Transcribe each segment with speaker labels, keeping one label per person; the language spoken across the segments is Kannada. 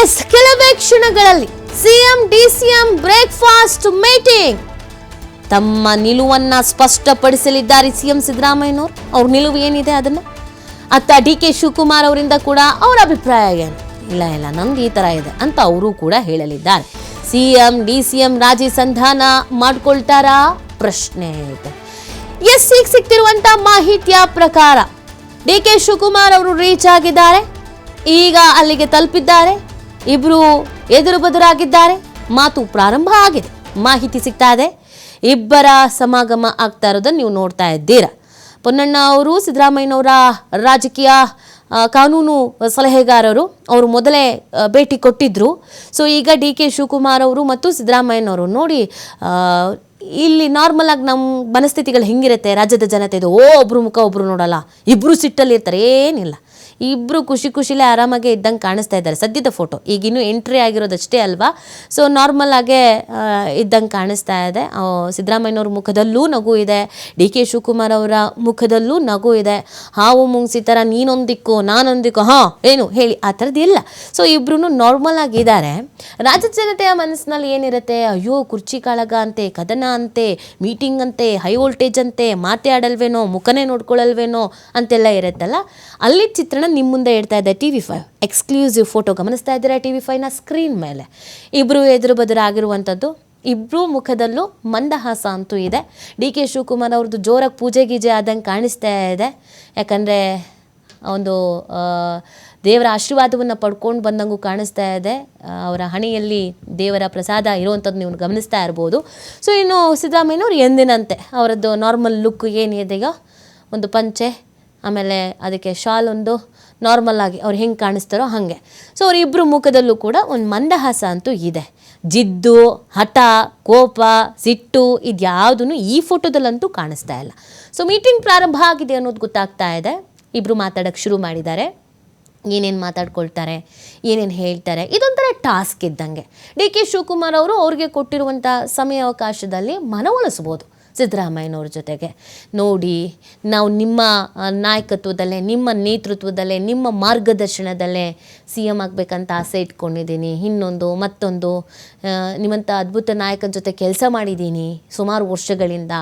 Speaker 1: ಎಸ್, ಕೆಲವೇ ಕ್ಷಣಗಳಲ್ಲಿ ಸಿಎಂ ಡಿಸಿಎಂ ಬ್ರೇಕ್ಫಾಸ್ಟ್ ಮೀಟಿಂಗ್. ತಮ್ಮ ನಿಲುವನ್ನ ಸ್ಪಷ್ಟಪಡಿಸಲಿದ್ದಾರೆ ಸಿಎಂ ಸಿದ್ದರಾಮಯ್ಯನವರು. ಅವ್ರ ನಿಲುವು ಏನಿದೆ ಅದನ್ನ ಅತ್ತ ಡಿ.ಕೆ. ಶಿವಕುಮಾರ್ ಅವರಿಂದ ಕೂಡ ಅವರ ಅಭಿಪ್ರಾಯ ಏನು, ಇಲ್ಲ ನಮ್ದು ಈ ತರ ಇದೆ ಅಂತ ಅವರು ಕೂಡ ಹೇಳಲಿದ್ದಾರೆ. ಸಿಎಂ ಡಿಸಿಎಂ ರಾಜಿ ಸಂಧಾನ ಮಾಡ್ಕೊಳ್ತಾರಾ ಪ್ರಶ್ನೆ ಇದೆ. ಎಸ್, ಈಗ ಸಿಗ್ತಿರುವಂತ ಮಾಹಿತಿಯ ಪ್ರಕಾರ ಡಿ.ಕೆ. ಶಿವಕುಮಾರ್ ಅವರು ರೀಚ್ ಆಗಿದ್ದಾರೆ, ಈಗ ಅಲ್ಲಿಗೆ ತಲುಪಿದ್ದಾರೆ. ಇಬ್ರು ಎದುರು ಬದುರಾಗಿದ್ದಾರೆ, ಮಾತು ಪ್ರಾರಂಭ ಆಗಿದೆ. ಮಾಹಿತಿ ಸಿಗ್ತಾ ಇದೆ, ಇಬ್ಬರ ಸಮಾಗಮ ಆಗ್ತಾ ಇರೋದನ್ನು ನೀವು ನೋಡ್ತಾ ಇದ್ದೀರಾ. ಪೊನ್ನಣ್ಣ ಅವರು ಸಿದ್ದರಾಮಯ್ಯನವರ ರಾಜಕೀಯ ಕಾನೂನು ಸಲಹೆಗಾರರು, ಅವರು ಮೊದಲೇ ಭೇಟಿ ಕೊಟ್ಟಿದ್ರು. ಸೊ ಈಗ ಡಿ.ಕೆ. ಶಿವಕುಮಾರ್ ಅವರು ಮತ್ತು ಸಿದ್ದರಾಮಯ್ಯನವರು ನೋಡಿ, ಇಲ್ಲಿ ನಾರ್ಮಲ್ ಆಗಿ ನಮ್ಮ ಮನಸ್ಥಿತಿಗಳು ಹೆಂಗಿರುತ್ತೆ ರಾಜ್ಯದ ಜನತೆದು, ಒಬ್ರು ಮುಖ ಒಬ್ರು ನೋಡಲ್ಲ, ಇಬ್ರು ಸಿಟ್ಟಲ್ಲಿ ಇರ್ತಾರೆ, ಏನಿಲ್ಲ, ಇಬ್ರು ಖುಷಿಲೇ ಆರಾಮಾಗೆ ಇದ್ದಂಗೆ ಕಾಣಿಸ್ತಾ ಇದ್ದಾರೆ. ಸದ್ಯದ ಫೋಟೋ ಈಗ ಇನ್ನೂ ಎಂಟ್ರಿ ಆಗಿರೋದಷ್ಟೇ ಅಲ್ವಾ. ಸೊ ನಾರ್ಮಲ್ ಆಗೇ ಇದ್ದಂಗೆ ಕಾಣಿಸ್ತಾ ಇದೆ. ಸಿದ್ದರಾಮಯ್ಯನವ್ರ ಮುಖದಲ್ಲೂ ನಗು ಇದೆ, ಡಿ.ಕೆ. ಶಿವಕುಮಾರ್ ಅವರ ಮುಖದಲ್ಲೂ ನಗು ಇದೆ. ಹಾವು ಮುಂಗ್ಸಿ ಥರ ನೀನೊಂದಿಕ್ಕೋ ನಾನೊಂದಿಕ್ಕೋ ಏನು ಹೇಳಿ ಆ ಥರದ್ದು ಇಲ್ಲ. ಸೊ ಇಬ್ರು ನಾರ್ಮಲ್ ಆಗಿದ್ದಾರೆ. ರಾಜ್ಯದ ಜನತೆಯ ಮನಸ್ಸಿನಲ್ಲಿ ಏನಿರುತ್ತೆ, ಅಯ್ಯೋ ಕುರ್ಚಿ ಕಾಳಗ ಅಂತೆ, ಕದನ ಅಂತೆ, ಮೀಟಿಂಗ್ ಅಂತೆ, ಹೈ ವೋಲ್ಟೇಜ್ ಅಂತೆ, ಮಾತಾಡಲ್ವೇನೋ, ಮುಖನೇ ನೋಡ್ಕೊಳ್ಳಲ್ವೇನೋ ಅಂತೆಲ್ಲ ಇರುತ್ತಲ್ಲ, ಅಲ್ಲಿ ಚಿತ್ರಣ ನಿಮ್ಮ ಮುಂದೆ ಇಡ್ತಾ ಇದೆ TV5 ಎಕ್ಸ್ಕ್ಲೂಸಿವ್ ಫೋಟೋ ಗಮನಿಸ್ತಾ ಇದ್ದೀರಾ. TV5ನ ಸ್ಕ್ರೀನ್ ಮೇಲೆ ಇಬ್ರು ಎದುರು ಬದುರಾಗಿರುವಂಥದ್ದು. ಇಬ್ರು ಮುಖದಲ್ಲೂ ಮಂದಹಾಸ ಅಂತೂ ಇದೆ. ಡಿ.ಕೆ. ಶಿವಕುಮಾರ್ ಅವ್ರದ್ದು ಜೋರಾಗಿ ಪೂಜೆ ಗೀಜೆ ಆದಂಗೆ ಕಾಣಿಸ್ತಾ ಇದೆ. ಯಾಕಂದರೆ ಒಂದು ದೇವರ ಆಶೀರ್ವಾದವನ್ನು ಪಡ್ಕೊಂಡು ಬಂದಂಗೂ ಕಾಣಿಸ್ತಾ ಇದೆ. ಅವರ ಹಣೆಯಲ್ಲಿ ದೇವರ ಪ್ರಸಾದ ಇರುವಂಥದ್ದು ನೀವು ಗಮನಿಸ್ತಾ ಇರ್ಬೋದು. ಸೊ ಇನ್ನು ಸಿದ್ದರಾಮಯ್ಯನವ್ರು ಎಂದಿನಂತೆ ಅವರದ್ದು ನಾರ್ಮಲ್ ಲುಕ್ ಏನಿದೆ, ಈಗ ಒಂದು ಪಂಚೆ, ಆಮೇಲೆ ಅದಕ್ಕೆ ಶಾಲ್, ಒಂದು ನಾರ್ಮಲ್ ಆಗಿ ಅವ್ರು ಹೆಂಗೆ ಕಾಣಿಸ್ತಾರೋ ಹಾಗೆ. ಸೊ ಅವರಿಬ್ಬರು ಮುಖದಲ್ಲೂ ಕೂಡ ಒಂದು ಮಂದಹಾಸ ಅಂತೂ ಇದೆ. ಜಿದ್ದು, ಹಠ, ಕೋಪ, ಸಿಟ್ಟು ಇದ್ಯಾವುದೂ ಈ ಫೋಟೋದಲ್ಲಂತೂ ಕಾಣಿಸ್ತಾ ಇಲ್ಲ. ಸೊ ಮೀಟಿಂಗ್ ಪ್ರಾರಂಭ ಆಗಿದೆ ಅನ್ನೋದು ಗೊತ್ತಾಗ್ತಾ ಇದೆ. ಇಬ್ಬರು ಮಾತಾಡೋಕ್ಕೆ ಶುರು ಮಾಡಿದ್ದಾರೆ. ಏನೇನು ಮಾತಾಡ್ಕೊಳ್ತಾರೆ, ಏನೇನು ಹೇಳ್ತಾರೆ, ಇದೊಂಥರ ಟಾಸ್ಕ್ ಇದ್ದಂಗೆ. ಡಿ.ಕೆ. ಶಿವಕುಮಾರ್ ಅವರು ಅವ್ರಿಗೆ ಕೊಟ್ಟಿರುವಂಥ ಸಮಯಾವಕಾಶದಲ್ಲಿ ಮನವೊಲಿಸ್ಬೋದು ಸಿದ್ದರಾಮಯ್ಯನವ್ರ ಜೊತೆಗೆ. ನೋಡಿ, ನಾವು ನಿಮ್ಮ ನಾಯಕತ್ವದಲ್ಲೇ, ನಿಮ್ಮ ನೇತೃತ್ವದಲ್ಲೇ, ನಿಮ್ಮ ಮಾರ್ಗದರ್ಶನದಲ್ಲೇ CM ಆಗಬೇಕಂತ ಆಸೆ ಇಟ್ಕೊಂಡಿದ್ದೀನಿ. ಇನ್ನೊಂದು ಮತ್ತೊಂದು, ನಿಮ್ಮಂಥ ಅದ್ಭುತ ನಾಯಕನ ಜೊತೆ ಕೆಲಸ ಮಾಡಿದ್ದೀನಿ ಸುಮಾರು ವರ್ಷಗಳಿಂದ.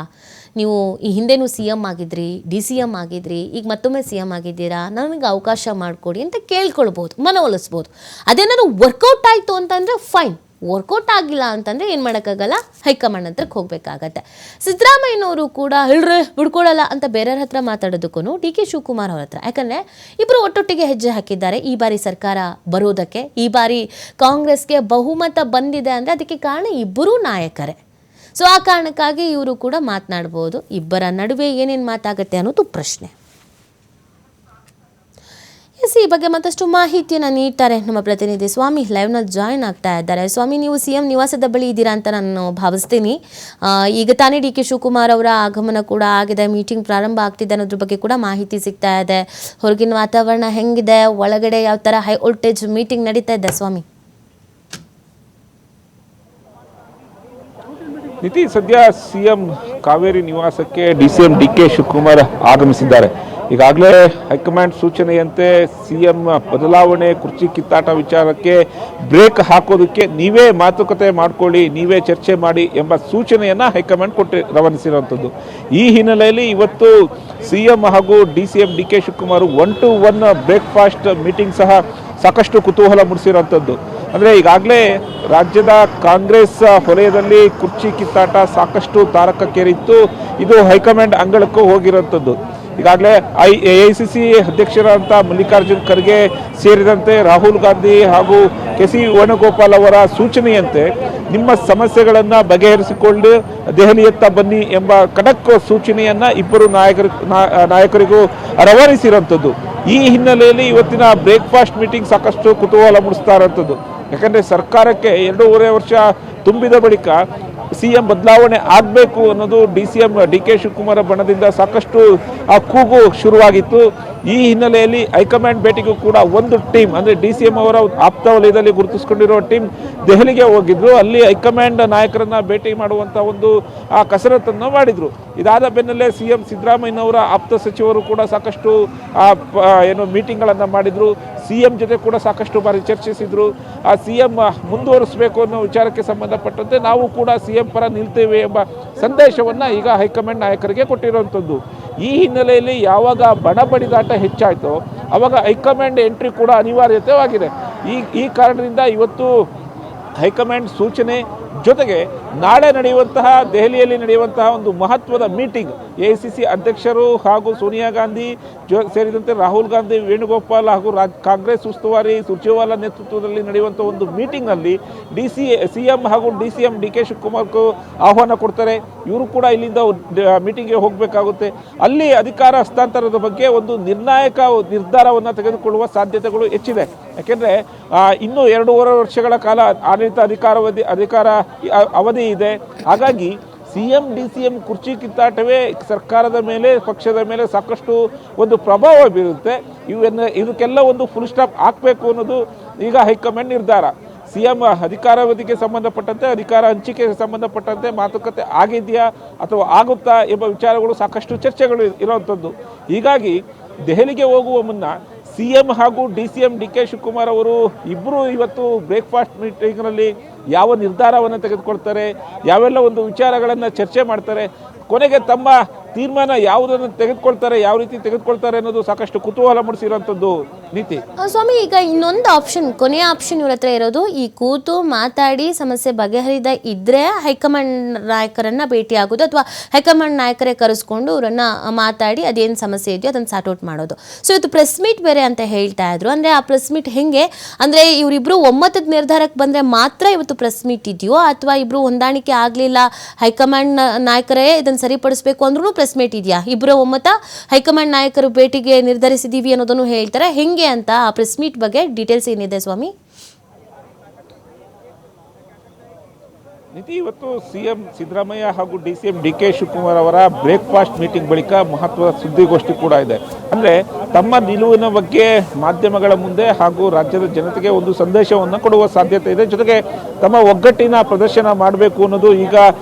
Speaker 1: ನೀವು ಈ ಹಿಂದೆನೂ CM ಆಗಿದ್ರಿ, DCM ಆಗಿದ್ರಿ, ಈಗ ಮತ್ತೊಮ್ಮೆ CM ಆಗಿದ್ದೀರಾ, ನನಗೆ ಅವಕಾಶ ಮಾಡಿಕೊಡಿ ಅಂತ ಕೇಳ್ಕೊಳ್ಬೋದು, ಮನವೊಲಿಸ್ಬೋದು. ಅದೇನಾದ್ರು ವರ್ಕೌಟ್ ಆಯಿತು ಅಂತಂದರೆ ಫೈನ್, ವರ್ಕೌಟ್ ಆಗಿಲ್ಲ ಅಂತಂದರೆ ಏನು ಮಾಡೋಕ್ಕಾಗಲ್ಲ, ಹೈಕಮಾಂಡ್ ಹತ್ರಕ್ಕೆ ಹೋಗಬೇಕಾಗತ್ತೆ. ಸಿದ್ದರಾಮಯ್ಯನವರು ಕೂಡ ಹೇಳ್ರೆ ಬಿಡ್ಕೊಳ್ಳಲ್ಲ ಅಂತ ಬೇರೆಯವ್ರ ಹತ್ರ ಮಾತಾಡೋದಕ್ಕೂ ಡಿ.ಕೆ. ಶಿವಕುಮಾರ್ ಅವ್ರ ಹತ್ರ, ಯಾಕಂದರೆ ಇಬ್ಬರು ಒಟ್ಟೊಟ್ಟಿಗೆ ಹೆಜ್ಜೆ ಹಾಕಿದ್ದಾರೆ ಈ ಬಾರಿ ಸರ್ಕಾರ ಬರೋದಕ್ಕೆ. ಈ ಬಾರಿ ಕಾಂಗ್ರೆಸ್ಗೆ ಬಹುಮತ ಬಂದಿದೆ ಅಂದರೆ ಅದಕ್ಕೆ ಕಾರಣ ಇಬ್ಬರೂ ನಾಯಕರೇ. ಸೊ ಆ ಕಾರಣಕ್ಕಾಗಿ ಇವರು ಕೂಡ ಮಾತನಾಡ್ಬೋದು. ಇಬ್ಬರ ನಡುವೆ ಏನೇನು ಮಾತಾಗುತ್ತೆ ಅನ್ನೋದು ಪ್ರಶ್ನೆ. ಎಸ್, ಈ ಬಗ್ಗೆ ಮತ್ತಷ್ಟು ಮಾಹಿತಿಯನ್ನು ನೀಡ್ತಾರೆ ನಮ್ಮ ಪ್ರತಿನಿಧಿ ಸ್ವಾಮಿ, ಲೈವ್ನಲ್ಲಿ ಜಾಯ್ನ್ ಆಗ್ತಾ ಇದ್ದಾರೆ. ಸ್ವಾಮಿ, ನೀವು CM ನಿವಾಸದ ಬಳಿ ಇದ್ದೀರಾ ಅಂತ ನಾನು ಭಾವಿಸ್ತೀನಿ. ಈಗ ತಾನೇ ಡಿ.ಕೆ. ಶಿವಕುಮಾರ್ ಅವರ ಆಗಮನ ಕೂಡ ಆಗಿದೆ, ಮೀಟಿಂಗ್ ಪ್ರಾರಂಭ ಆಗ್ತಿದೆ ಅನ್ನೋದ್ರ ಬಗ್ಗೆ ಕೂಡ ಮಾಹಿತಿ ಸಿಗ್ತಾ ಇದೆ. ಹೊರಗಿನ ವಾತಾವರಣ ಹೆಂಗಿದೆ, ಒಳಗಡೆ ಯಾವ ಥರ ಹೈ ವೋಲ್ಟೇಜ್ ಮೀಟಿಂಗ್ ನಡೀತಾ ಇದೆ ಸ್ವಾಮಿ?
Speaker 2: ನಿತಿ, ಸದ್ಯ CM ಕಾವೇರಿ ನಿವಾಸಕ್ಕೆ DCM ಡಿ.ಕೆ. ಶಿವಕುಮಾರ್ ಆಗಮಿಸಿದ್ದಾರೆ. ಈಗಾಗಲೇ ಹೈಕಮಾಂಡ್ ಸೂಚನೆಯಂತೆ CM ಬದಲಾವಣೆ, ಕುರ್ಚಿ ಕಿತ್ತಾಟ ವಿಚಾರಕ್ಕೆ ಬ್ರೇಕ್ ಹಾಕೋದಕ್ಕೆ ನೀವೇ ಮಾತುಕತೆ ಮಾಡ್ಕೊಳ್ಳಿ, ನೀವೇ ಚರ್ಚೆ ಮಾಡಿ ಎಂಬ ಸೂಚನೆಯನ್ನು ಹೈಕಮಾಂಡ್ ರವಾನಿಸಿರುವಂಥದ್ದು. ಈ ಹಿನ್ನೆಲೆಯಲ್ಲಿ ಇವತ್ತು CM ಹಾಗೂ DCM DK. Shivakumar 1-to-1 breakfast meeting ಸಹ ಸಾಕಷ್ಟು ಕುತೂಹಲ ಮೂಡಿಸಿರುವಂಥದ್ದು. ಅಂದರೆ ಈಗಾಗಲೇ ರಾಜ್ಯದ ಕಾಂಗ್ರೆಸ್ ವಲಯದಲ್ಲಿ ಕುರ್ಚಿ ಕಿತ್ತಾಟ ಸಾಕಷ್ಟು ತಾರಕಕ್ಕೇರಿತ್ತು. ಇದು ಹೈಕಮಾಂಡ್ ಅಂಗಳಕ್ಕೂ ಹೋಗಿರುವಂಥದ್ದು. ಈಗಾಗಲೇ AICC ಅಧ್ಯಕ್ಷರಾದಂಥ ಮಲ್ಲಿಕಾರ್ಜುನ್ ಖರ್ಗೆ ಸೇರಿದಂತೆ ರಾಹುಲ್ ಗಾಂಧಿ ಹಾಗೂ KC ವೇಣುಗೋಪಾಲ್ ಅವರ ಸೂಚನೆಯಂತೆ ನಿಮ್ಮ ಸಮಸ್ಯೆಗಳನ್ನು ಬಗೆಹರಿಸಿಕೊಂಡು ದೆಹಲಿಯತ್ತ ಬನ್ನಿ ಎಂಬ ಖಡಕ್ ಸೂಚನೆಯನ್ನು ಇಬ್ಬರು ನಾಯಕರಿಗೂ ರವಾನಿಸಿರುವಂಥದ್ದು. ಈ ಹಿನ್ನೆಲೆಯಲ್ಲಿ ಇವತ್ತಿನ ಬ್ರೇಕ್ಫಾಸ್ಟ್ ಮೀಟಿಂಗ್ ಸಾಕಷ್ಟು ಕುತೂಹಲ ಮೂಡಿಸ್ತಾ ಇರುವಂಥದ್ದು. ಯಾಕಂದರೆ ಸರ್ಕಾರಕ್ಕೆ 2.5 ವರ್ಷ ತುಂಬಿದ ಬಳಿಕ CM ಬದಲಾವಣೆ ಆಗಬೇಕು ಅನ್ನೋದು DCM ಡಿ.ಕೆ. ಶಿವಕುಮಾರ್ ಬಣದಿಂದ ಸಾಕಷ್ಟು ಆ ಕೂಗು ಶುರುವಾಗಿತ್ತು. ಈ ಹಿನ್ನೆಲೆಯಲ್ಲಿ ಹೈಕಮಾಂಡ್ ಭೇಟಿಗೂ ಕೂಡ ಒಂದು ಟೀಮ್, ಅಂದರೆ DCM ಅವರ ಆಪ್ತ ವಲಯದಲ್ಲಿ ಗುರುತಿಸಿಕೊಂಡಿರುವ ಟೀಮ್ ದೆಹಲಿಗೆ ಹೋಗಿದ್ರು. ಅಲ್ಲಿ ಹೈಕಮಾಂಡ್ ನಾಯಕರನ್ನ ಭೇಟಿ ಮಾಡುವಂಥ ಒಂದು ಆ ಕಸರತ್ತನ್ನು ಮಾಡಿದರು. ಇದಾದ ಬೆನ್ನಲ್ಲೇ CM ಸಿದ್ದರಾಮಯ್ಯನವರ ಆಪ್ತ ಸಚಿವರು ಕೂಡ ಸಾಕಷ್ಟು ಏನು ಮೀಟಿಂಗ್ಗಳನ್ನು ಮಾಡಿದರು. CM ಜೊತೆ ಕೂಡ ಸಾಕಷ್ಟು ಬಾರಿ ಚರ್ಚಿಸಿದರು. ಆ CM ಮುಂದುವರಿಸಬೇಕು ಅನ್ನೋ ವಿಚಾರಕ್ಕೆ ಸಂಬಂಧಪಟ್ಟಂತೆ ನಾವು ಕೂಡ CM ಪರ ನಿಲ್ತೇವೆ ಎಂಬ ಸಂದೇಶವನ್ನು ಈಗ ಹೈಕಮಾಂಡ್ ನಾಯಕರಿಗೆ ಕೊಟ್ಟಿರುವಂಥದ್ದು. ಈ ಹಿನ್ನೆಲೆಯಲ್ಲಿ ಯಾವಾಗ ಬಣ ಬಡಿದಾಟ ಹೆಚ್ಚಾಯಿತೋ ಆವಾಗ ಹೈಕಮಾಂಡ್ ಎಂಟ್ರಿ ಕೂಡ ಅನಿವಾರ್ಯತೆಯಾಗಿದೆ. ಈ ಕಾರಣದಿಂದ ಇವತ್ತು ಹೈಕಮಾಂಡ್ ಸೂಚನೆ ಜೊತೆಗೆ ನಾಳೆ ನಡೆಯುವಂತಹ ದೆಹಲಿಯಲ್ಲಿ ನಡೆಯುವಂತಹ ಒಂದು ಮಹತ್ವದ ಮೀಟಿಂಗ್ AICC ಅಧ್ಯಕ್ಷರು ಹಾಗೂ ಸೋನಿಯಾ ಗಾಂಧಿ ಸೇರಿದಂತೆ ರಾಹುಲ್ ಗಾಂಧಿ, ವೇಣುಗೋಪಾಲ್ ಹಾಗೂ ಕಾಂಗ್ರೆಸ್ ಉಸ್ತುವಾರಿ ಸುರ್ಜೇವಾಲಾ ನೇತೃತ್ವದಲ್ಲಿ ನಡೆಯುವಂಥ ಒಂದು ಮೀಟಿಂಗ್ನಲ್ಲಿ CM ಹಾಗೂ DCM DK ಶಿವಕುಮಾರ್ಗೂ ಆಹ್ವಾನ ಕೊಡ್ತಾರೆ. ಇವರು ಕೂಡ ಇಲ್ಲಿಂದ ಮೀಟಿಂಗ್ಗೆ ಹೋಗಬೇಕಾಗುತ್ತೆ. ಅಲ್ಲಿ ಅಧಿಕಾರ ಹಸ್ತಾಂತರದ ಬಗ್ಗೆ ಒಂದು ನಿರ್ಣಾಯಕ ನಿರ್ಧಾರವನ್ನು ತೆಗೆದುಕೊಳ್ಳುವ ಸಾಧ್ಯತೆಗಳು ಹೆಚ್ಚಿದೆ. ಯಾಕೆಂದರೆ ಇನ್ನೂ 2.5 ವರ್ಷಗಳ ಕಾಲ ಆಡಳಿತ ಅಧಿಕಾರ ಅವಧಿ ಇದೆ. ಹಾಗಾಗಿ CM DCM ಕುರ್ಚಿ ಕಿತ್ತಾಟವೇ ಸರ್ಕಾರದ ಮೇಲೆ, ಪಕ್ಷದ ಮೇಲೆ ಸಾಕಷ್ಟು ಒಂದು ಪ್ರಭಾವ ಬೀರುತ್ತೆ. ಇದಕ್ಕೆಲ್ಲ ಒಂದು ಫುಲ್ ಸ್ಟಾಪ್ ಹಾಕಬೇಕು ಅನ್ನೋದು ಈಗ ಹೈಕಮಾಂಡ್ ನಿರ್ಧಾರ. CM ಅಧಿಕಾರಾವಧಿಗೆ ಸಂಬಂಧಪಟ್ಟಂತೆ, ಅಧಿಕಾರ ಹಂಚಿಕೆಗೆ ಸಂಬಂಧಪಟ್ಟಂತೆ ಮಾತುಕತೆ ಆಗಿದೆಯಾ ಅಥವಾ ಆಗುತ್ತಾ ಎಂಬ ವಿಚಾರಗಳು ಸಾಕಷ್ಟು ಚರ್ಚೆಗಳು ಇರುವಂಥದ್ದು. ಹೀಗಾಗಿ ದೆಹಲಿಗೆ ಹೋಗುವ ಮುನ್ನ CM ಹಾಗೂ DCM DK ಶಿವಕುಮಾರ್ ಅವರು ಇಬ್ಬರು ಇವತ್ತು ಬ್ರೇಕ್ಫಾಸ್ಟ್ ಮೀಟಿಂಗ್ನಲ್ಲಿ ಯಾವ ನಿರ್ಧಾರವನ್ನು ತೆಗೆದುಕೊಳ್ತಾರೆ, ಯಾವೆಲ್ಲ ಒಂದು ವಿಚಾರಗಳನ್ನು ಚರ್ಚೆ ಮಾಡ್ತಾರೆ, ಕೊನೆಗೆ ತಮ್ಮ ತೀರ್ಮಾನ ಯಾವುದನ್ನು ತೆಗೆದುಕೊಳ್ತಾರೆ, ಯಾವ ರೀತಿ ತೆಗೆದುಕೊಳ್ತಾರೆ ಅನ್ನೋದು ಸಾಕಷ್ಟು ಕುತೂಹಲ ಮೂಡಿಸಿರುವಂಥದ್ದು. ನೀತಿ
Speaker 1: ಸ್ವಾಮಿ, ಈಗ ಇನ್ನೊಂದು ಆಪ್ಷನ್, ಕೊನೆಯ ಆಪ್ಷನ್ ಇವ್ರ ಹತ್ರ ಇರೋದು, ಈ ಕೂತು ಮಾತಾಡಿ ಸಮಸ್ಯೆ ಬಗೆಹರಿದ ಇದ್ರೆ ಹೈಕಮಾಂಡ್ ನಾಯಕರನ್ನ ಭೇಟಿ ಆಗೋದು, ಅಥವಾ ಹೈಕಮಾಂಡ್ ನಾಯಕರೇ ಕರೆಸ್ಕೊಂಡು ಇವರನ್ನ ಮಾತಾಡಿ ಅದೇನು ಸಮಸ್ಯೆ ಇದೆಯೋ ಅದನ್ನು ಸಾರ್ಟ್ ಔಟ್ ಮಾಡೋದು. ಸೊ ಇವತ್ತು ಪ್ರೆಸ್ ಮೀಟ್ ಬೇರೆ ಅಂತ ಹೇಳ್ತಾ ಇದ್ರು. ಅಂದರೆ ಆ ಪ್ರೆಸ್ ಮೀಟ್ ಹೆಂಗೆ ಅಂದರೆ, ಇವರಿಬ್ರು ಒಮ್ಮತದ ನಿರ್ಧಾರಕ್ಕೆ ಬಂದರೆ ಮಾತ್ರ ಇವತ್ತು ಪ್ರೆಸ್ ಮೀಟ್ ಇದೆಯೋ, ಅಥವಾ ಇಬ್ರು ಹೊಂದಾಣಿಕೆ ಆಗಲಿಲ್ಲ, ಹೈಕಮಾಂಡ್ ನಾಯಕರೇ ಇದನ್ನು ಸರಿಪಡಿಸಬೇಕು ಅಂದ್ರೂ ಪ್ರೆಸ್ ಮೀಟ್ ಇದೆಯಾ, ಇಬ್ಬರ ಒಮ್ಮತ ಹೈಕಮಾಂಡ್ ನಾಯಕರು ಭೇಟಿಗೆ ನಿರ್ಧರಿಸಿದೀವಿ ಅನ್ನೋದನ್ನು ಹೇಳ್ತಾರೆ, ಹೆಂಗೆ ಅಂತ ಆ ಪ್ರೆಸ್ ಮೀಟ್ ಬಗ್ಗೆ ಡೀಟೇಲ್ಸ್ ಏನಿದೆ ಸ್ವಾಮಿ?
Speaker 2: ನೀತಿ, ಇವತ್ತು CM ಸಿದ್ದರಾಮಯ್ಯ ಹಾಗೂ DCM DK ಶಿವಕುಮಾರ್ ಅವರ ಬ್ರೇಕ್ಫಾಸ್ಟ್ ಮೀಟಿಂಗ್ ಬಳಿಕ ಮಹತ್ವದ ಸುದ್ದಿಗೋಷ್ಠಿ ಕೂಡ ಇದೆ. ಅಂದರೆ ತಮ್ಮ ನಿಲುವಿನ ಬಗ್ಗೆ ಮಾಧ್ಯಮಗಳ ಮುಂದೆ ಹಾಗೂ ರಾಜ್ಯದ ಜನತೆಗೆ ಒಂದು ಸಂದೇಶವನ್ನು ಕೊಡುವ ಸಾಧ್ಯತೆ ಇದೆ. ಜೊತೆಗೆ ತಮ್ಮ ಒಗ್ಗಟ್ಟಿನ ಪ್ರದರ್ಶನ ಮಾಡಬೇಕು ಅನ್ನೋದು ಈಗ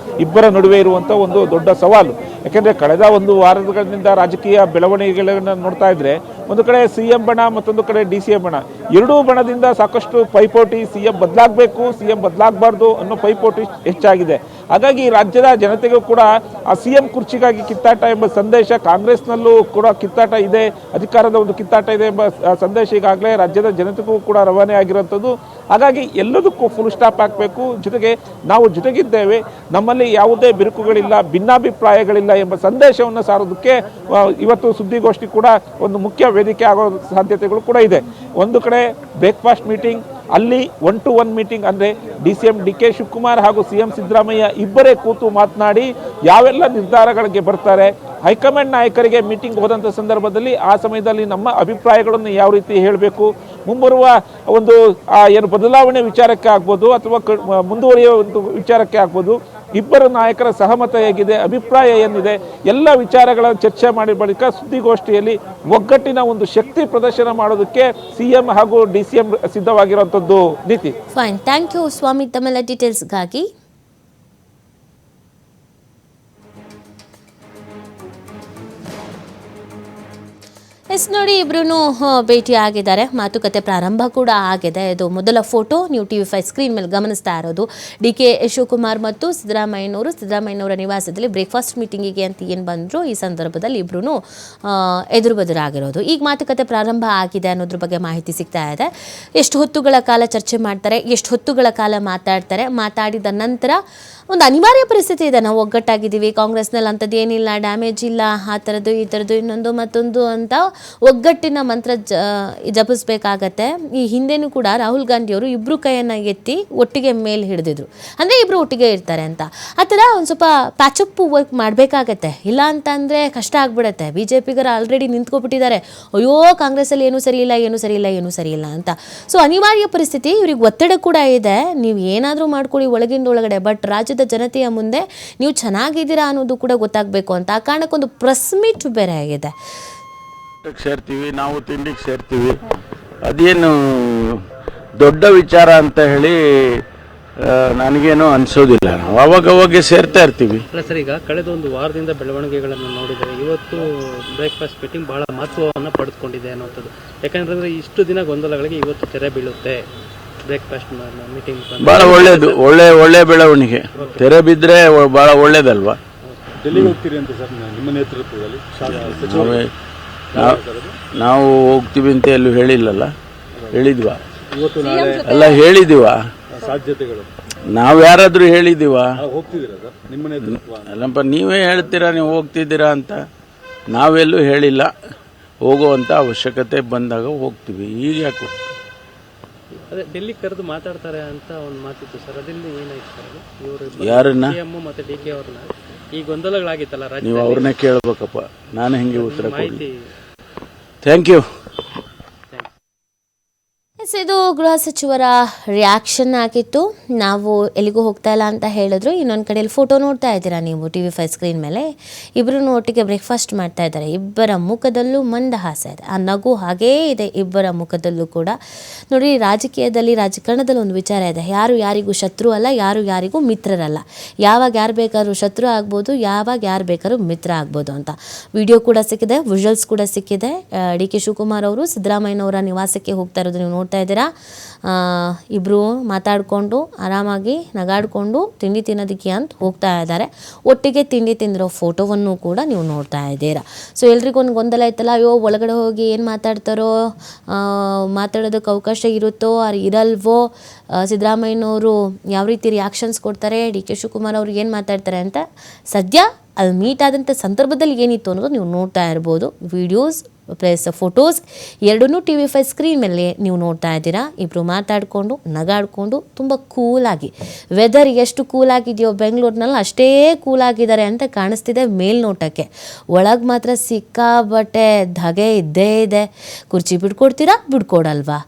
Speaker 2: ಇಬ್ಬರ ನಡುವೆ ಇರುವಂಥ ಒಂದು ದೊಡ್ಡ ಸವಾಲು. ಯಾಕೆಂದರೆ ಕಳೆದ ಒಂದು ವಾರಗಳಿಂದ ರಾಜಕೀಯ ಬೆಳವಣಿಗೆಗಳನ್ನು ನೋಡ್ತಾ ಇದ್ರೆ, ಒಂದು ಕಡೆ CM ಬಣ, ಮತ್ತೊಂದು ಕಡೆ DCM ಬಣ, ಎರಡೂ ಬಣದಿಂದ ಸಾಕಷ್ಟು ಪೈಪೋಟಿ, CM ಬದಲಾಗಬೇಕು, CM ಬದಲಾಗಬಾರ್ದು ಅನ್ನೋ ಪೈಪೋಟಿ ಹೆಚ್ಚಾಗಿದೆ. ಹಾಗಾಗಿ ರಾಜ್ಯದ ಜನತೆಗೂ ಕೂಡ ಆ CM ಕುರ್ಚಿಗಾಗಿ ಕಿತ್ತಾಟ ಎಂಬ ಸಂದೇಶ, ಕಾಂಗ್ರೆಸ್ನಲ್ಲೂ ಕೂಡ ಕಿತ್ತಾಟ ಇದೆ, ಅಧಿಕಾರದ ಒಂದು ಕಿತ್ತಾಟ ಇದೆ ಎಂಬ ಸಂದೇಶ ಈಗಾಗಲೇ ರಾಜ್ಯದ ಜನತೆಗೂ ಕೂಡ ರವಾನೆ ಆಗಿರುವಂಥದ್ದು. ಹಾಗಾಗಿ ಎಲ್ಲದಕ್ಕೂ ಫುಲ್ ಸ್ಟಾಪ್ ಹಾಕಬೇಕು, ಜೊತೆಗೆ ನಾವು ಜೊತೆಗಿದ್ದೇವೆ, ನಮ್ಮಲ್ಲಿ ಯಾವುದೇ ಬಿರುಕುಗಳಿಲ್ಲ, ಭಿನ್ನಾಭಿಪ್ರಾಯಗಳಿಲ್ಲ ಎಂಬ ಸಂದೇಶವನ್ನು ಸಾರೋದಕ್ಕೆ ಇವತ್ತು ಸುದ್ದಿಗೋಷ್ಠಿ ಕೂಡ ಒಂದು ಮುಖ್ಯ ವೇದಿಕೆ ಆಗೋ ಸಾಧ್ಯತೆಗಳು ಕೂಡ ಇದೆ. ಒಂದು ಕಡೆ ಬ್ರೇಕ್ಫಾಸ್ಟ್ ಮೀಟಿಂಗ್, ಅಲ್ಲಿ 1-to-1 ಮೀಟಿಂಗ್, ಅಂದರೆ DCM DK ಶಿವಕುಮಾರ್ ಹಾಗೂ CM ಸಿದ್ದರಾಮಯ್ಯ ಇಬ್ಬರೇ ಕೂತು ಮಾತನಾಡಿ ಯಾವೆಲ್ಲ ನಿರ್ಧಾರಗಳಿಗೆ ಬರ್ತಾರೆ, ಹೈಕಮಾಂಡ್ ನಾಯಕರಿಗೆ ಮೀಟಿಂಗ್ ಹೋದಂಥ ಸಂದರ್ಭದಲ್ಲಿ ಆ ಸಮಯದಲ್ಲಿ ನಮ್ಮ ಅಭಿಪ್ರಾಯಗಳನ್ನು ಯಾವ ರೀತಿ ಹೇಳಬೇಕು, ಮುಂಬರುವ ಒಂದು ಏನು ಬದಲಾವಣೆ ವಿಚಾರಕ್ಕೆ ಆಗ್ಬೋದು ಅಥವಾ ಮುಂದುವರಿಯುವ ಒಂದು ವಿಚಾರಕ್ಕೆ ಆಗ್ಬೋದು, ಇಬ್ಬರು ನಾಯಕರ ಸಹಮತ ಹೇಗಿದೆ, ಅಭಿಪ್ರಾಯ ಏನಿದೆ, ಎಲ್ಲ ವಿಚಾರಗಳನ್ನು ಚರ್ಚೆ ಮಾಡಿದ ಬಳಿಕ ಸುದ್ದಿಗೋಷ್ಠಿಯಲ್ಲಿ ಒಗ್ಗಟ್ಟಿನ ಒಂದು ಶಕ್ತಿ ಪ್ರದರ್ಶನ ಮಾಡೋದಕ್ಕೆ CM ಹಾಗೂ DCM ಸಿದ್ಧವಾಗಿರುವಂಥದ್ದು. ನೀತಿ,
Speaker 1: ಫೈನ್, ಥ್ಯಾಂಕ್ ಯು ಸ್ವಾಮಿ ತಮ್ಮೆಲ್ಲ ಡೀಟೇಲ್ಸ್ಗಾಗಿ. ಎಸ್ ನೋಡಿ, ಇಬ್ರು ಭೇಟಿ ಆಗಿದ್ದಾರೆ, ಮಾತುಕತೆ ಪ್ರಾರಂಭ ಕೂಡ ಆಗಿದೆ. ಇದು ಮೊದಲ ಫೋಟೋ ನೀವು TV5 ಸ್ಕ್ರೀನ್ ಮೇಲೆ ಗಮನಿಸ್ತಾ ಇರೋದು. DK ಶಿವಕುಮಾರ್ ಮತ್ತು ಸಿದ್ದರಾಮಯ್ಯನವರ ನಿವಾಸದಲ್ಲಿ ಬ್ರೇಕ್ಫಾಸ್ಟ್ ಮೀಟಿಂಗಿಗೆ ಅಂತ ಏನು ಬಂದರು, ಈ ಸಂದರ್ಭದಲ್ಲಿ ಇಬ್ರು ಎದುರು ಬದುರಾಗಿರೋದು. ಈಗ ಮಾತುಕತೆ ಪ್ರಾರಂಭ ಆಗಿದೆ ಅನ್ನೋದ್ರ ಬಗ್ಗೆ ಮಾಹಿತಿ ಸಿಗ್ತಾ ಇದೆ. ಎಷ್ಟು ಹೊತ್ತುಗಳ ಕಾಲ ಚರ್ಚೆ ಮಾಡ್ತಾರೆ, ಎಷ್ಟು ಹೊತ್ತುಗಳ ಕಾಲ ಮಾತಾಡ್ತಾರೆ, ಮಾತಾಡಿದ ನಂತರ ಒಂದು ಅನಿವಾರ್ಯ ಪರಿಸ್ಥಿತಿ ಇದೆ, ನಾವು ಒಗ್ಗಟ್ಟಾಗಿದ್ದೀವಿ, ಕಾಂಗ್ರೆಸ್ನಲ್ಲಿ ಅಂಥದ್ದು ಏನಿಲ್ಲ, ಡ್ಯಾಮೇಜ್ ಇಲ್ಲ, ಆ ಥರದ್ದು ಈ ಥರದ್ದು ಇನ್ನೊಂದು ಮತ್ತೊಂದು ಅಂತ ಒಗ್ಗಟ್ಟಿನ ಮಂತ್ರ ಜಪಿಸ್ಬೇಕಾಗತ್ತೆ. ಈ ಹಿಂದೆನೂ ಕೂಡ ರಾಹುಲ್ ಗಾಂಧಿಯವರು ಇಬ್ಬರು ಕೈಯನ್ನು ಎತ್ತಿ ಒಟ್ಟಿಗೆ ಮೇಲೆ ಹಿಡಿದಿದ್ರು, ಅಂದರೆ ಇಬ್ಬರು ಒಟ್ಟಿಗೆ ಇರ್ತಾರೆ ಅಂತ. ಆ ಥರ ಒಂದು ಸ್ವಲ್ಪ ಪ್ಯಾಚಪ್ ವರ್ಕ್ ಮಾಡಬೇಕಾಗತ್ತೆ, ಇಲ್ಲ ಅಂತ ಅಂದರೆ ಕಷ್ಟ ಆಗ್ಬಿಡುತ್ತೆ. BJPಗರ ಆಲ್ರೆಡಿ ನಿಂತ್ಕೊಬಿಟ್ಟಿದ್ದಾರೆ, ಅಯ್ಯೋ ಕಾಂಗ್ರೆಸ್ಸಲ್ಲಿ ಏನೂ ಸರಿ ಇಲ್ಲ ಅಂತ. ಸೊ ಅನಿವಾರ್ಯ ಪರಿಸ್ಥಿತಿ, ಇವ್ರಿಗೆ ಒತ್ತಡ ಕೂಡ ಇದೆ, ನೀವು ಏನಾದರೂ ಮಾಡ್ಕೊಳ್ಳಿ ಒಳಗಡೆ, ಬಟ್ ರಾಜ್ಯದ ಜನತೆಯ ಮುಂದೆ ನೀವು ಚೆನ್ನಾಗಿದ್ದೀರಾ ಅನ್ನೋದು ಕೂಡ ಗೊತ್ತಾಗಬೇಕು ಅಂತ. ಆ ಕಾರಣಕ್ಕೊಂದು ಪ್ರೆಸ್ ಮೀಟ್ ಬೇರೆ ಆಗಿದೆ.
Speaker 3: ಸೇರ್ತೀವಿ, ನಾವು ತಿಂಡಿಗೆ ಸೇರ್ತೀವಿ, ಅದೇನು ದೊಡ್ಡ ವಿಚಾರ ಅಂತ ಹೇಳಿ ನನಗೇನು ಅನಿಸೋದಿಲ್ಲ. ನಾವು ಅವಾಗ ಸೇರ್ತಾ ಇರ್ತೀವಿ.
Speaker 4: ಅಲ್ಲ ಸರ್, ಈಗ ಕಳೆದ ಒಂದು ವಾರದಿಂದ ಬೆಳವಣಿಗೆಗಳನ್ನು ನೋಡಿದರೆ ಇವತ್ತು ಬ್ರೇಕ್ಫಾಸ್ಟ್ ಮೀಟಿಂಗ್ ಬಹಳ ಮಹತ್ವವನ್ನು ಪಡೆದುಕೊಂಡಿದೆ ಅನ್ನೋಂಥದ್ದು. ಯಾಕಂದರೆ ಇಷ್ಟು ದಿನ ಗೊಂದಲಗಳಿಗೆ ಇವತ್ತು ತೆರೆ ಬೀಳುತ್ತೆ. ಬ್ರೇಕ್ಫಾಸ್ಟ್ ಮೀಟಿಂಗ್
Speaker 3: ಭಾಳ ಒಳ್ಳೇದು, ಒಳ್ಳೆ ಬೆಳವಣಿಗೆ. ತೆರೆ ಬಿದ್ದರೆ ಭಾಳ ಒಳ್ಳೇದಲ್ವಾ.
Speaker 5: ಡೆಲ್ಲಿಗೆ ಹೋಗ್ತೀರಿ ಅಂತ ಸರ್ ನಿಮ್ಮ ನೇತೃತ್ವದಲ್ಲಿ
Speaker 3: ನಾವು ಹೋಗ್ತೀವಿ ಅಂತ ಎಲ್ಲೂ ಹೇಳಿಲ್ಲಲ್ಲ. ಹೇಳಿದ್ವಾ?
Speaker 5: ಇವತ್ತು ನಾಳೆ
Speaker 3: ಅಲ್ಲ, ಹೇಳಿದೀವ.
Speaker 5: ಸಾಧ್ಯತೆಗಳು
Speaker 3: ನಾವು ಯಾರಾದರೂ ಹೇಳಿದೀವ?
Speaker 5: ಹೋಗ್ತಿದ್ದೀರಾ ಸರ್ ನಿಮ್ಮ ನೇತೃತ್ವ?
Speaker 3: ಅಲ್ಲಪ್ಪ, ನೀವೇ ಹೇಳ್ತೀರಾ ನೀವು ಹೋಗ್ತಿದ್ದೀರಾ ಅಂತ. ನಾವೆಲ್ಲೂ ಹೇಳಿಲ್ಲ. ಹೋಗುವಂಥ ಅವಶ್ಯಕತೆ ಬಂದಾಗ ಹೋಗ್ತೀವಿ. ಈಗ ಯಾಕೆ
Speaker 4: ಅದೇ ಡೆಲ್ಲಿ ಕರೆದು ಮಾತಾಡ್ತಾರೆ ಅಂತ ಒಂದು ಮಾತಿತ್ತು ಸರ್, ಅದರಲ್ಲಿ ಏನಾಯ್ತು ಸರ್? ಇವರು
Speaker 3: ಯಾರನ್ನ?
Speaker 4: CM ಮತ್ತು DK ಅವ್ರನ್ನ ಈ ಗೊಂದಲಗಳಾಗಿತ್ತಲ್ಲ
Speaker 3: ನೀವು
Speaker 4: ರಾಜ್ಯದಲ್ಲಿ,
Speaker 3: ಅವ್ರನ್ನೇ ಕೇಳಬೇಕಪ್ಪ, ನಾನು ಹೆಂಗೆ ಉತ್ತರ ಕೊಡಲಿ?
Speaker 4: ಮಾಹಿತಿ
Speaker 3: ಥ್ಯಾಂಕ್ ಯು.
Speaker 1: ಎಸ್, ಇದು ಗೃಹ ಸಚಿವರ ರಿಯಾಕ್ಷನ್ ಆಗಿತ್ತು. ನಾವು ಎಲ್ಲಿಗೂ ಹೋಗ್ತಾ ಇಲ್ಲ ಅಂತ ಹೇಳಿದ್ರು. ಇನ್ನೊಂದು ಕಡೆಯಲ್ಲಿ ಫೋಟೋ ನೋಡ್ತಾ ಇದ್ದೀರಾ ನೀವು TV5 ಸ್ಕ್ರೀನ್ ಮೇಲೆ. ಇಬ್ಬರೂ ಒಟ್ಟಿಗೆ ಬ್ರೇಕ್ಫಾಸ್ಟ್ ಮಾಡ್ತಾ ಇದ್ದಾರೆ. ಇಬ್ಬರ ಮುಖದಲ್ಲೂ ಮಂದಹಾಸ ಇದೆ, ಆ ನಗು ಹಾಗೇ ಇದೆ ಇಬ್ಬರ ಮುಖದಲ್ಲೂ ಕೂಡ. ನೋಡಿ, ರಾಜಕೀಯದಲ್ಲಿ, ರಾಜಕಾರಣದಲ್ಲಿ ಒಂದು ವಿಚಾರ ಇದೆ, ಯಾರು ಯಾರಿಗೂ ಶತ್ರು ಅಲ್ಲ, ಯಾರು ಯಾರಿಗೂ ಮಿತ್ರರಲ್ಲ. ಯಾವಾಗ ಯಾರು ಬೇಕಾದ್ರೂ ಶತ್ರು ಆಗ್ಬೋದು, ಯಾವಾಗ ಯಾರು ಬೇಕಾದ್ರೂ ಮಿತ್ರ ಆಗ್ಬೋದು ಅಂತ. ವಿಡಿಯೋ ಕೂಡ ಸಿಕ್ಕಿದೆ, ವಿಜುವಲ್ಸ್ ಕೂಡ ಸಿಕ್ಕಿದೆ. DK ಶಿವಕುಮಾರ್ ಅವರು ಸಿದ್ದರಾಮಯ್ಯನವರ ನಿವಾಸಕ್ಕೆ ಹೋಗ್ತಾ ಇರೋದು ನೀವು ನೋಡ್ತಾ ಇದ್ದೀರಾ. ಇಬ್ಬರು ಮಾತಾಡಿಕೊಂಡು ಆರಾಮಾಗಿ ನಗಾಡಿಕೊಂಡು ತಿಂಡಿ ತಿನ್ನೋದಕ್ಕೆ ಅಂತ ಹೋಗ್ತಾ ಇದ್ದಾರೆ. ಒಟ್ಟಿಗೆ ತಿಂಡಿ ತಿಂದಿರೋ ಫೋಟೋವನ್ನು ಕೂಡ ನೀವು ನೋಡ್ತಾ ಇದ್ದೀರಾ. ಸೊ ಎಲ್ರಿಗೊಂದು ಗೊಂದಲ ಇತ್ತಲ್ಲ, ಅಯ್ಯೋ ಒಳಗಡೆ ಹೋಗಿ ಏನು ಮಾತಾಡ್ತಾರೋ, ಮಾತಾಡೋದಕ್ಕೆ ಅವಕಾಶ ಇರುತ್ತೋ ಇರಲ್ವೋ, ಸಿದ್ದರಾಮಯ್ಯನವರು ಯಾವ ರೀತಿ ರಿಯಾಕ್ಷನ್ಸ್ ಕೊಡ್ತಾರೆ, DK ಶಿವಕುಮಾರ್ ಅವರು ಏನು ಮಾತಾಡ್ತಾರೆ ಅಂತ. ಸದ್ಯ ಅಲ್ಲಿ ಮೀಟ್ ಆದಂಥ ಸಂದರ್ಭದಲ್ಲಿ ಏನಿತ್ತು ಅನ್ನೋದು ನೀವು ನೋಡ್ತಾ ಇರ್ಬೋದು. ವಿಡಿಯೋಸ್ ಪ್ಲಸ್ ಫೋಟೋಸ್ ಎರಡನ್ನೂ TV5 ಸ್ಕ್ರೀನ್ ಮೇಲೆ ನೀವು ನೋಡ್ತಾ ಇದ್ದೀರಾ. ಇಬ್ಬರು ಮಾತಾಡಿಕೊಂಡು ನಗಾಡಿಕೊಂಡು ತುಂಬ ಕೂಲಾಗಿ, ವೆದರ್ ಎಷ್ಟು ಕೂಲಾಗಿದೆಯೋ ಬೆಂಗಳೂರಿನಲ್ಲಿ ಅಷ್ಟೇ ಕೂಲಾಗಿದ್ದಾರೆ ಅಂತ ಕಾಣಿಸ್ತಿದೆ ಮೇಲ್ನೋಟಕ್ಕೆ. ಒಳಗೆ ಮಾತ್ರ ಸಿಕ್ಕಾಬಟ್ಟೆ ಧಗೆ ಇದ್ದೇ ಇದೆ. ಕುರ್ಚಿ ಬಿಡ್ಕೊಡ್ತೀರಾ, ಬಿಡ್ಕೊಡಲ್ವಾ?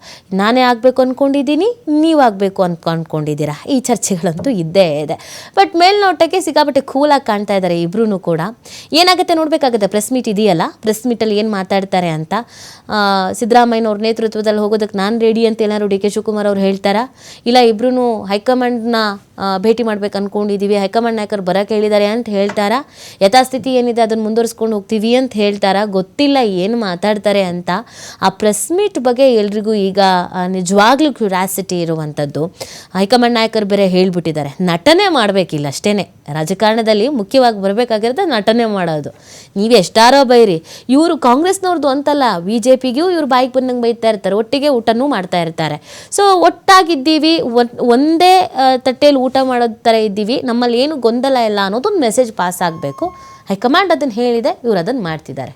Speaker 1: ನಾನೇ ಆಗಬೇಕು ಅಂದ್ಕೊಂಡಿದ್ದೀನಿ, ನೀವು ಆಗಬೇಕು ಅಂದ್ಕೊಂಡಿದ್ದೀರಾ, ಈ ಚರ್ಚೆಗಳಂತೂ ಇದ್ದೇ ಇದೆ. ಬಟ್ ಮೇಲ್ನೋಟಕ್ಕೆ ಸಿಕ್ಕಾಬಟ್ಟೆ ಕೂಲಾಗಿ ಕಾಣ್ತಾ ಇದ್ದಾರೆ ಇಬ್ಬರೂ ಕೂಡ. ಏನಾಗುತ್ತೆ ನೋಡಬೇಕಾಗುತ್ತೆ. ಪ್ರೆಸ್ ಮೀಟ್ ಇದೆಯಲ್ಲ, ಪ್ರೆಸ್ ಮೀಟಲ್ಲಿ ಏನು ಮಾತಾಡ್ತಾರೆ ಅಂತ. ಸಿದ್ದರಾಮಯ್ಯನವ್ರ ನೇತೃತ್ವದಲ್ಲಿ ಹೋಗೋದಕ್ಕೆ ನಾನು ರೆಡಿ ಅಂತ ಏನಾದ್ರು DK ಶಿವಕುಮಾರ್ ಅವ್ರು ಹೇಳ್ತಾರಾ? ಇಲ್ಲ ಇಬ್ಬರೂ ಹೈಕಮಾಂಡ್ನ ಭೇಟಿ ಮಾಡ್ಬೇಕು ಅಂದ್ಕೊಂಡಿದ್ದೀವಿ, ಹೈಕಮಾಂಡ್ ನಾಯಕರು ಬರೋಕ್ಕೆ ಹೇಳಿದ್ದಾರೆ ಅಂತ ಹೇಳ್ತಾರಾ? ಯಥಾಸ್ಥಿತಿ ಏನಿದೆ ಅದನ್ನು ಮುಂದುವರಿಸ್ಕೊಂಡು ಹೋಗ್ತೀವಿ ಅಂತ ಹೇಳ್ತಾರಾ? ಗೊತ್ತಿಲ್ಲ ಏನು ಮಾತಾಡ್ತಾರೆ ಅಂತ. ಆ ಪ್ರೆಸ್ ಮೀಟ್ ಬಗ್ಗೆ ಎಲ್ರಿಗೂ ಈಗ ನಿಜವಾಗ್ಲೂ ಕ್ಯೂರಿಯಾಸಿಟಿ ಇರುವಂಥದ್ದು. ಹೈಕಮಾಂಡ್ ನಾಯಕರು ಬೇರೆ ಹೇಳ್ಬಿಟ್ಟಿದ್ದಾರೆ, ನಟನೆ ಮಾಡಬೇಕಿಲ್ಲ ಅಷ್ಟೇ. ರಾಜಕಾರಣದಲ್ಲಿ ಮುಖ್ಯವಾಗಿ ಬರಬೇಕಾಗಿರೋದು ನಟನೆ ಮಾಡೋದು. ನೀವು ಎಷ್ಟಾರೋ ಬೈರಿ, ಇವರು ಕಾಂಗ್ರೆಸ್ನವ್ರದ್ದು ಅಂತಲ್ಲ, BJPಗೂ ಇವ್ರು ಬಾಯಿಗೆ ಬಂದಂಗೆ ಬೈತಾ ಇರ್ತಾರೆ, ಒಟ್ಟಿಗೆ ಊಟನೂ ಮಾಡ್ತಾ ಇರ್ತಾರೆ. ಸೊ ಒಟ್ಟಾಗಿದ್ದೀವಿ, ಒಂದೇ ತಟ್ಟೆಯಲ್ಲಿ ಊಟ ಮಾಡೋದು ಥರ ಇದ್ದೀವಿ, ನಮ್ಮಲ್ಲಿ ಏನು ಗೊಂದಲ ಇಲ್ಲ ಅನ್ನೋದೊಂದು ಮೆಸೇಜ್ ಪಾಸ್ ಆಗಬೇಕು. ಹೈಕಮಾಂಡ್ ಅದನ್ನು ಹೇಳಿದೆ, ಇವರು ಅದನ್ನು ಮಾಡ್ತಿದ್ದಾರೆ.